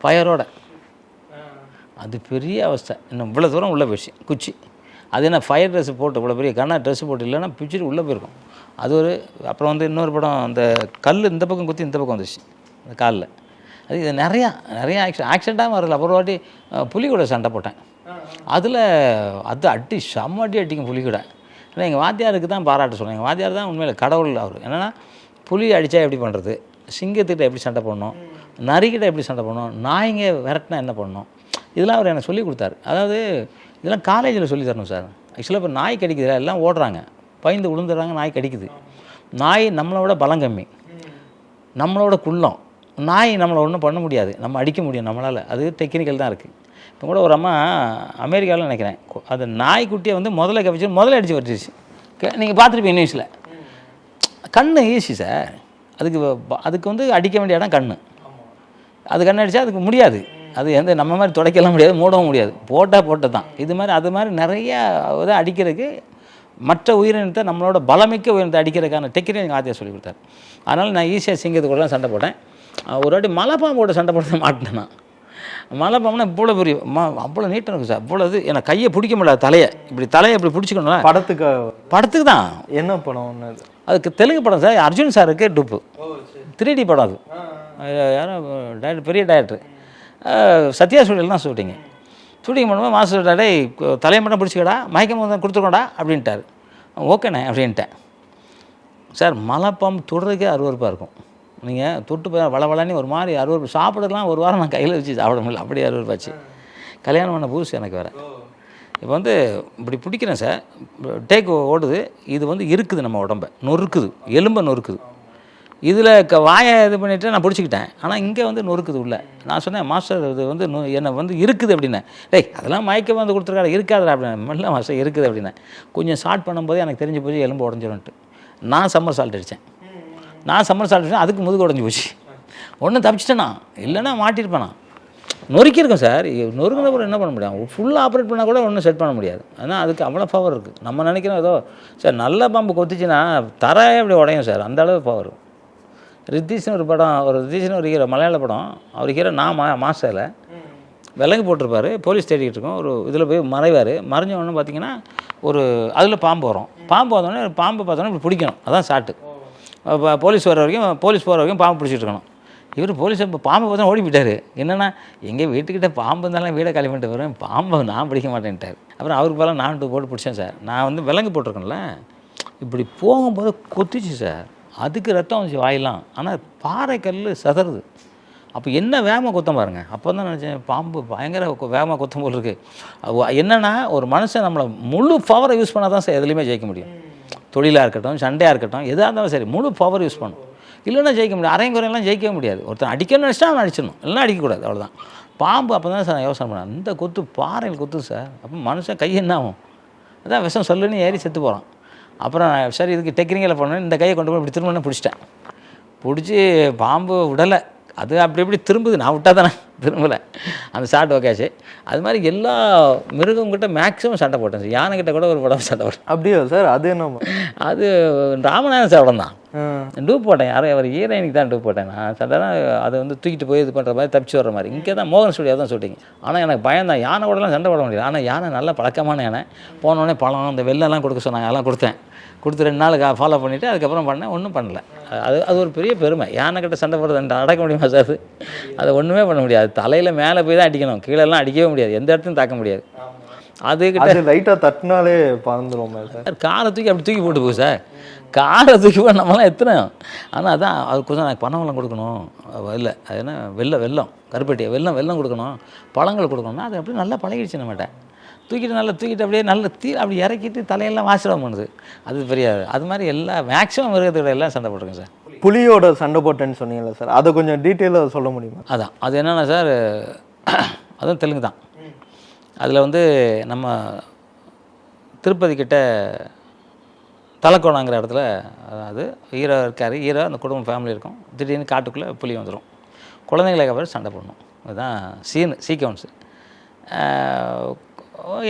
ஃபயரோட. அது பெரிய அவஸ்தை. இன்னும் இவ்வளோ தூரம் உள்ளே போயிடுச்சு குச்சி. அது என்ன ஃபயர் ட்ரெஸ்ஸு போட்டு இவ்வளோ பெரிய கண்ணா ட்ரெஸ்ஸு போட்டு இல்லைன்னா பிச்சுட்டு உள்ளே போயிருக்கும். அது ஒரு அப்புறம் வந்து இன்னொரு படம், அந்த கல் இந்த பக்கம் குத்தி இந்த பக்கம் வந்துச்சு அந்த காலில். அது இது நிறையா ஆக்சிடெண்ட்டாக வரல. அப்புறம் வாட்டி புலி கூட சண்டை போட்டேன். அதில் அது செம்ம அடிக்கும் புலி கூட. ஆனால் எங்கள் வாத்தியாருக்கு தான் பாராட்ட சொல்லுவேன். எங்கள் வாத்தியார் தான் உண்மையில் கடவுள். அவர் என்னென்னா புலி அடித்தா எப்படி பண்ணுறது, சிங்கத்துக்கிட்ட எப்படி சண்டை பண்ணணும், நரிக்கிட்ட எப்படி சண்டை பண்ணணும், நாய்ங்க விரட்டினா என்ன பண்ணணும், இதெல்லாம் அவர் எனக்கு சொல்லி கொடுத்தாரு. அதாவது இதெல்லாம் காலேஜில் சொல்லி தரணும் சார். ஆக்சுவலாக இப்போ நாய் கடிக்குது, எல்லாம் ஓடுறாங்க, பயந்து விழுந்துடுறாங்க, நாய் கடிக்குது. நாய் நம்மளோட பலம் கம்மி, நம்மளோட குள்ளம். நாய் நம்மளை ஒன்றும் பண்ண முடியாது, நம்ம அடிக்க முடியும் நம்மளால். அது டெக்னிக்கல் தான் இருக்குது. இப்போ கூட ஒரு அம்மா அமெரிக்காவில் நினைக்கிறேன், அது நாய்க்குட்டியை வந்து முதல்ல கவிச்சு முதல்ல அடித்து வச்சிருச்சு. நீங்கள் பார்த்துருப்பீங்க நியூஸில். கண் ஈஸி சார். அதுக்கு வந்து அடிக்க வேண்டிய இடம் கண். அது கண் அடித்தா அதுக்கு முடியாது. அது எந்த நம்ம மாதிரி துடைக்கலாம் முடியாது, மூடவும் முடியாது, போட்டால் தான். இது மாதிரி அது மாதிரி நிறையா இதை அடிக்கிறதுக்கு மற்ற உயிரினத்தை நம்மளோட பலமிக்க உயிரினத்தை அடிக்கிறதுக்கான டெக்னிக் எங்கள் ஆத்தியா சொல்லி கொடுத்தாரு. அதனால் நான் ஈஸியாக சிங்கத்து கூடலாம் சண்டை போட்டேன். ஒரு வாட்டி மலைப்பாம்போட சண்டை போட்டு மாட்டினேன் நான். மலைப்பாம்புனா இவ்வளோ பெரிய அவ்வளோ நீட்டாக இருக்கும் சார். அவ்வளோ இது எனக்கு கையை பிடிக்க முடியாது, தலையை இப்படி பிடிச்சிக்கணும். படத்துக்கு தான். என்ன படம் அதுக்கு தெலுங்கு படம் சார். அர்ஜுன் சாருக்கு டூப்பு 3D படம். அது யாரோ டைரக்டர், பெரிய டைரக்டர், சத்யா ஸ்டுடியோவில் தான் ஷூட்டிங் பண்ணும்போது மாஸ்டர் டாடே தலையை மட்டும் பிடிச்சிக்கடா, மயக்கம் வந்து கொடுத்துருக்கோண்டா அப்படின்ட்டார். ஓகேண்ணே அப்படின்ட்டேன் சார். மலைப்பாம்பு தொடுறதுக்கே அருவருப்பாக இருக்கும். நீங்கள் தொட்டு போய் வளவளான்னு ஒரு மாதிரி அருவருப்பு. சாப்பிடலாம் ஒரு வாரம் நான் கையில் வச்சு சாப்பிட முடியல, அப்படியே அருவருப்பாச்சு. கல்யாணம் பண்ண புதுசு எனக்கு வேறு. இப்போ வந்து இப்படி பிடிக்கிறேன் சார், டேக் ஓடுது, இது வந்து இருக்குது நம்ம உடம்ப நொறுக்குது, எலும்பை நொறுக்குது. இதில் வாயை இது பண்ணிவிட்டு நான் பிடிச்சிக்கிட்டேன். ஆனால் இங்கே வந்து நொறுக்குது உள்ள. நான் சொன்னேன், மாஸ்டர் இது வந்து என்னை வந்து இருக்குது அப்படின்னேன். டேய் அதெல்லாம் மயக்கம் வந்து கொடுத்துருக்காரு, இருக்காதுடா அப்படின்னு. இல்லை மாஸ்டர் இருக்குது அப்படின்னேன். கொஞ்சம் ஸ்டார்ட் பண்ணும்போது எனக்கு தெரிஞ்சு போச்சு எலும்பு உடஞ்சிடும்ட்டு. நான் சம்மர் சால்ட் அடித்தேன். அதுக்கு முதுகு உடஞ்சி போச்சு. ஒன்றும் தப்பிச்சிட்டேண்ணா, இல்லைன்னா மாட்டியிருப்பேண்ணா. நொறுக்கியிருக்கோம் சார். நொறுங்கின கூட என்ன பண்ண முடியும்? ஃபுல்லாக ஆப்ரேட் பண்ணால் கூட ஒன்றும் செட் பண்ண முடியாது. ஆனால் அதுக்கு அவ்வளோ பவர் இருக்குது. நம்ம நினைக்கிறோம் ஏதோ சார் நல்ல பாம்பு கொத்துச்சுன்னா தரையே அப்படி உடையும் சார், அந்த அளவு பவர். ரித்தீஷ்னு ஒரு ஹீரோ, மலையாள படம். அவர் ஹீரோ நான் மாஸ்டரில் விலங்கு போட்டிருப்பார், போலீஸ் தேடிக்கிட்டு இருக்கோம். ஒரு இதில் போய் மறைவார். மறைஞ்ச உடனே பார்த்தீங்கன்னா ஒரு அதில் பாம்பு வரும். பாம்பு வந்தோடனே பாம்பு பார்த்தோன்னே இப்படி பிடிக்கணும், அதான் ஷாட்டு. போலீஸ் போகிற வரைக்கும் பாம்பு பிடிச்சிட்டு இருக்கணும். இவர் போலீஸ் இப்போ பாம்பை பார்த்தா ஓடி போயிட்டார். என்னென்னா எங்கள் வீட்டுக்கிட்ட பாம்பு இருந்தாலும் வீடை காலி பண்ணிட்டு வருவேன், பாம்பை நான் பிடிக்க மாட்டேன்ட்டார். அப்புறம் அவருக்கு பதிலாக நான் போட்டு பிடிச்சேன் சார். நான் வந்து விலங்கு போட்டிருக்கேன்ல, இப்படி போகும்போது கொத்திச்சு சார். அதுக்கு ரத்தம் வந்துச்சு வாயிலாம். ஆனால் பாறைக்கல் சதறுது. அப்போ என்ன வேகமாக கொத்தம் பாருங்கள். அப்போ தான் நினச்சேன் பாம்பு பயங்கர வேகமாக கொத்தம் போல் இருக்குது. என்னென்னா ஒரு மனுஷன் நம்மளை முழு பவரை யூஸ் பண்ணால் தான் சார் எதுலேயுமே ஜெயிக்க முடியும். தொழிலாக இருக்கட்டும், சண்டையாக இருக்கட்டும், எதாக இருந்தாலும் சரி முழு பவர் யூஸ் பண்ணும். இல்லைன்னா ஜெயிக்க முடியாது. அரையும் குறையெல்லாம் ஜெயிக்கவே முடியாது. ஒருத்தன் அடிக்கணும்னு நினச்சிட்டா அவன் அடிச்சிடணும், இல்லைன்னா அடிக்கக்கூடாது, அவ்வளோதான். பாம்பு அப்போ தான் சார் நான் யோசனை பண்ணேன், அந்த கொத்து பாறையில் கொத்து சார். அப்போ மனுஷன் கை என்ன ஆகும்? அதான் விஷம் சொல்லுன்னு ஏறி செத்து போகிறான். அப்புறம் சரி இதுக்கு டெக்னிக்கலில் போனேன், இந்த கையை கொண்டு போய் இப்படி திரும்ப பிடிச்சிட்டேன். பிடிச்சி பாம்பு விடலை, அது அப்படி இப்படி திரும்புது. நான் விட்டால் தானே திரும்பலை. அந்த ஷாட் ஓகேச்சு. அது மாதிரி எல்லா மிருகங்கிட்ட மேக்ஸிமம் சண்டை போட்டேன் சார். யானைக்கிட்ட கூட ஒரு படம் சண்டை போட்டேன். அப்படியா சார்? அது என்ன? அது ராமநாதன் சார் படம் தான். டூப் போட்டேன். அவர் ஹீரோயினுக்கு தான் டூப் போட்டேன். நான் சண்டை தான் அதை வந்து தூக்கிட்டு போய் இது பண்ணுற மாதிரி தப்பிச்சு வர்ற மாதிரி. இங்கே தான் மோகன் ஸ்டுடியோ தான் ஷூட்டிங். ஆனால் எனக்கு பயம் தான், யானை கூடலாம் சண்டை போட முடியாது. ஆனால் யானை நல்ல பழக்கமான யானை. போனோடனே பழம் அந்த வெள்ளெல்லாம் கொடுக்க சொன்னாங்க, அதெல்லாம் கொடுத்து 2 நாளுக்கு ஃபாலோ பண்ணிவிட்டு அதுக்கப்புறம் பண்ணேன். ஒன்றும் பண்ணல. அது ஒரு பெரிய பெருமை. யானைக்கிட்ட சண்டை போடுறது அடக்க முடியுமா சார்? அதை ஒன்றுமே பண்ண முடியாது. தலையில் மேலே போய் தான் அடிக்கணும், கீழெல்லாம் அடிக்கவே முடியாது, எந்த இடத்தையும் தாக்க முடியாது. அதுக்கிட்ட லைட்டாக தட்டினாலே பறந்துடும் சார். காரை தூக்கி அப்படி தூக்கி போட்டு போகுது சார். காரை தூக்கி போய் நம்மளாம் எத்தனையும். ஆனால் அதான் அது கொஞ்சம் எனக்கு பணமெல்லாம் கொடுக்கணும், இல்லை அது என்ன வெள்ளம் கருப்பட்டியை வெள்ளம் கொடுக்கணும், பழங்கள் கொடுக்கணும்னா அது அப்படியே நல்லா பழகிடுச்சு நம்மகிட்ட. தூக்கிட்டு அப்படியே நல்ல அப்படி இறக்கிட்டு தலையெல்லாம் ஆசீர்வாதம் பண்ணுது. அது பெரிய அது மாதிரி எல்லா மேக்ஸிமம் மிருகத்தோட எல்லாம் சண்டை போட்டிருக்கேன் சார். புலியோட சண்டை போட்டேன்னு சொன்னீங்களா சார், அதை கொஞ்சம் டீட்டெயிலாக சொல்ல முடியுமா? அதான் அது என்னென்னா சார், அதுவும் தெலுங்கு தான். அதில் வந்து நம்ம திருப்பதி கிட்ட தலைக்கோணங்கிற இடத்துல, அதாவது ஹீரோ இருக்கார், ஹீரோ அந்த குடும்பம் ஃபேமிலி இருக்கும். திடீர்னு காட்டுக்குள்ளே புலி வந்துடும், குழந்தைங்களுக்கு அப்புறம் சண்டை போடணும். அதுதான் சீக்வன்ஸு.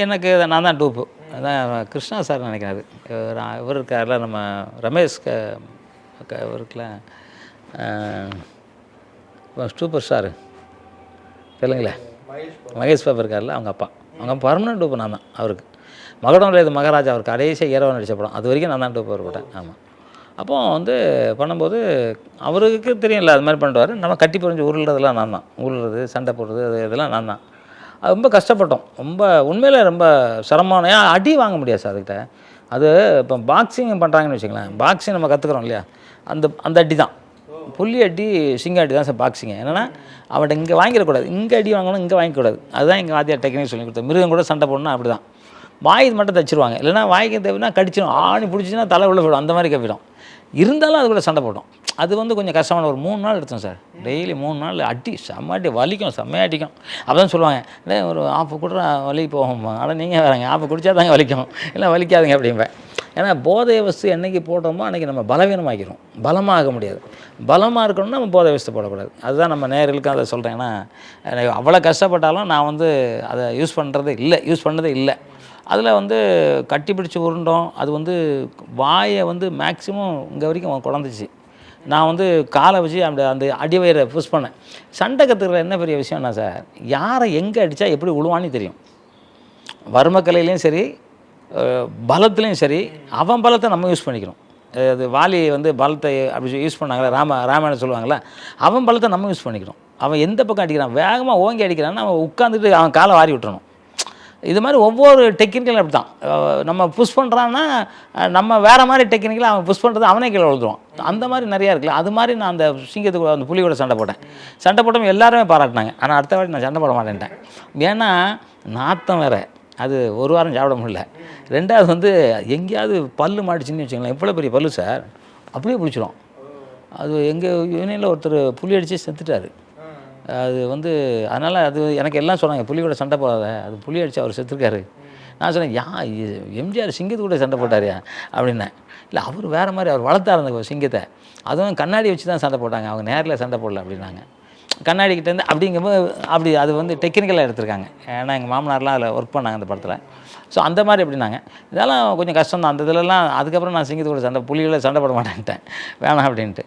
எனக்கு நான் தான் டூப்பு. அதான் கிருஷ்ணா சார் நினைக்கிறாரு. இவர் இருக்கார்ல நம்ம ரமேஷ் இவருக்குல சூப்பர் ஸ்டாரு தெலுங்குல மகேஷ் பாபு இருக்கார்ல, அவங்க அப்பா. அவங்க பர்மனன்ட் டூப்பு நான் தான் அவருக்கு. மகடோனில் இது மகாராஜா அவர் கடைசியாக ஹீரோவை நடித்த படம், அது வரைக்கும் நான் தான் டூப்பு அவர் போட்டேன். ஆமாம். அப்போ வந்து பண்ணும்போது அவருக்கு தெரியும்ல, அது மாதிரி பண்ணிட்டு நம்ம கட்டி புரிஞ்சு உருள்றதுலாம் நான் தான். உருள்றது, சண்டை போடுறது, இதெல்லாம் நான் தான். அது ரொம்ப கஷ்டப்பட்டோம். ரொம்ப உண்மையில் ரொம்ப சிரமமான, அடி வாங்க முடியாது சார் அதுக்கிட்ட. அது இப்போ பாக்ஸிங் பண்ணுறாங்கன்னு வச்சுங்களேன், பாக்ஸிங் நம்ம கற்றுக்குறோம் இல்லையா, அந்த அடி தான் புள்ளி அடி, சிங்க அடி தான் சார் பாக்ஸிங்க. என்னென்னா அவன்கிட்ட இங்கே வாங்கிடக்கூடாது, இங்கே அடி வாங்கணும், இங்கே வாங்கிக்கூடாது. அதுதான் எங்கள் வாத்தியார் டெக்னிக் சொல்லி கொடுத்தேன். மிருகம் கூட சண்டை போடணும் அப்படி தான். வாய் மட்டும் தச்சிருவாங்க, இல்லைனா வாய்க்கு தேவைன்னா கடிச்சிடும், ஆணி பிடிச்சின்னா தலை உள்ள போயிடும், அந்த மாதிரி கப்பிடும். இருந்தாலும் அது கூட சண்டை போட்டோம். அது வந்து கொஞ்சம் கஷ்டமான. ஒரு 3 நாள் எடுத்தோம் சார். டெய்லி 3 நாள் அடி, செம்மாட்டி வலிக்கும், செம்மையாட்டிக்கும். அப்போ தான் சொல்லுவாங்க, இல்லை ஒரு ஆப்பு கூட வலி போகும். ஆனால் நீங்கள் வேறங்க, ஆப்பு குடித்தா தாங்க வலிக்கும், இல்லை வலிக்காதுங்க அப்படிம்பேன். ஏன்னா போதை வஸ்து என்றைக்கு போட்டோமோ அன்றைக்கி நம்ம பலவீனமாக்கிறோம், பலமாக முடியாது. பலமாக இருக்கணும்னா நம்ம போதை வஸ்து போடக்கூடாது. அதுதான் நம்ம நேர்களுக்கும் அதை சொல்கிறேன். ஏன்னா அவ்வளோ கஷ்டப்பட்டாலும் நான் வந்து அதை யூஸ் பண்ணதே இல்லை. அதில் வந்து கட்டி பிடிச்சி உருண்டோம். அது வந்து வாயை வந்து மேக்ஸிமம் இங்கே வரைக்கும் குழந்துச்சு. நான் வந்து காலை வச்சு அந்த அடிவயிறை புஷ் பண்ணேன். சண்டை கற்றுக்கிற என்ன பெரிய விஷயம்னா சார், யாரை எங்கே அடித்தா எப்படி உழுவான்னு தெரியும். வர்மக்கலையிலையும் சரி, பலத்துலேயும் சரி, அவன் பலத்தை நம்ம யூஸ் பண்ணிக்கிறோம். அது வாலி வந்து பலத்தை அப்படி யூஸ் பண்ணாங்களே, ராமாயணம் சொல்லுவாங்களே, அவன் பலத்தை நம்ம யூஸ் பண்ணிக்கிறோம். அவன் எந்த பக்கம் அடிக்கிறான், வேகமாக ஓங்கி அடிக்கிறான்னு அவன் உட்காந்துட்டு அவன் காலை வாரி விட்டுறணும். இது மாதிரி ஒவ்வொரு டெக்னிக்கலும் அப்படி தான். நம்ம புஷ் பண்ணுறான்னா நம்ம வேறு மாதிரி டெக்னிக்கில் அவன் புஷ் பண்ணுறது அவனே கீழே விழுதுருவான். அந்த மாதிரி நிறையா இருக்குல்ல. அது மாதிரி நான் அந்த சிங்கத்துக்கு அந்த புலியோட சண்டை போட்டோம் எல்லாருமே பாராட்டினாங்க. ஆனால் அடுத்த வாட்டி நான் சண்டை போட மாட்டேன்ட்டேன். ஏன்னா நாத்தம் வேறு, அது ஒரு வாரம் சாப்பிட முடியல. 2வது வந்து எங்கேயாவது பல்லு மாட்டிச்சின்னு வச்சுங்களேன், இவ்வளோ பெரிய பல்லு சார், அப்படியே பிடிச்சிரும். அது எங்கள் யூனியனில் ஒருத்தர் புலி அடித்து செத்துட்டார். அது வந்து அதனால் அது எனக்கு எல்லாம் சொன்னாங்க, புலியோட சண்டை போடாத, அது புலி அடித்து அவர் செத்துருக்காரு. நான் சொன்னேன், எம்ஜிஆர் சிங்கத்து கூட சண்டை போட்டாரியா அப்படின்னேன். இல்லை அவர் வேறு மாதிரி, அவர் வளர்த்தார் அந்த சிங்கத்தை, அதுவும் கண்ணாடி வச்சு தான் சண்டை போட்டாங்க, அவங்க நேரில் சண்டை போடல அப்படின்னாங்க. கண்ணாடிக்கிட்டேருந்து அப்படிங்கும்போது அப்படி அது வந்து டெக்னிக்கலாக எடுத்திருக்காங்க. ஏன்னா எங்கள் மாமனார்லாம் அதில் ஒர்க் பண்ணாங்க அந்த படத்தில். ஸோ அந்த மாதிரி அப்படின்னாங்க. இதெல்லாம் கொஞ்சம் கஷ்டம் தான் அந்த இதிலலாம். அதுக்கப்புறம் நான் சிங்கத்து கூட புலிகளை சண்டை போட மாட்டேன்ட்டேன், வேணாம் அப்படின்ட்டு.